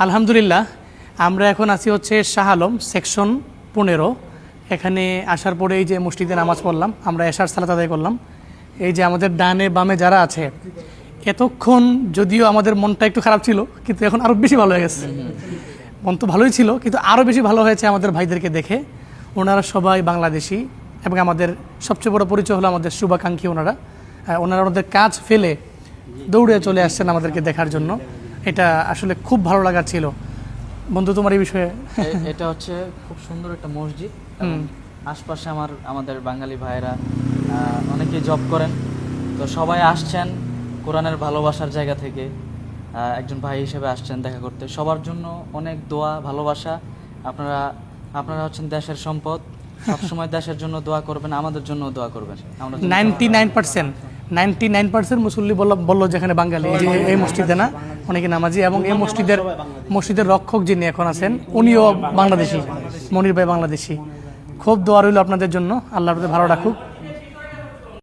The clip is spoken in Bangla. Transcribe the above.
আলহামদুলিল্লাহ, আমরা এখন আছি হচ্ছে শাহ আলম সেকশন 15। এখানে আসার পরে এই যে মসজিদে নামাজ পড়লাম, আমরা এশার সালাত আদায় করলাম। এই যে আমাদের ডানে বামে যারা আছে, এতক্ষণ যদিও আমাদের মনটা একটু খারাপ ছিল, কিন্তু এখন আরও বেশি ভালো হয়ে গেছে। মন তো ভালোই ছিল, কিন্তু আরও বেশি ভালো হয়েছে আমাদের ভাইদেরকে দেখে। ওনারা সবাই বাংলাদেশি এবং আমাদের সবচেয়ে বড় পরিচয় হলো আমাদের শুভাকাঙ্ক্ষী। ওনারা ওনাদের কাজ ফেলে দৌড়ে চলে আসছেন আমাদেরকে দেখার জন্য। এটা আসলে খুব ভালো লাগার ছিল। বন্ধু, তোমার এই বিষয়ে? এটা হচ্ছে খুব সুন্দর একটা মসজিদ। আশপাশে আমাদের বাঙালি ভাইরা অনেকেই জব করেন, তো সবাই আসছেন কোরআনের ভালোবাসার জায়গা থেকে। একজন ভাই হিসেবে আসছেন দেখা করতে। সবার জন্য অনেক দোয়া, ভালোবাসা। আপনারা হচ্ছেন দেশের সম্পদ। সবসময় দেশের জন্য দোয়া করবেন, আমাদের জন্য দোয়া করবেন। 99% মুসল্লি বললো যেখানে বাঙালি, এই মসজিদে না অনেকে নামাজি, এবং এই মসজিদের রক্ষক যিনি এখন আছেন উনিও বাংলাদেশি, মনির ভাই বাংলাদেশি। খুব দোয়া রইল আপনাদের জন্য, আল্লাহ আপনাদের ভালো রাখুক।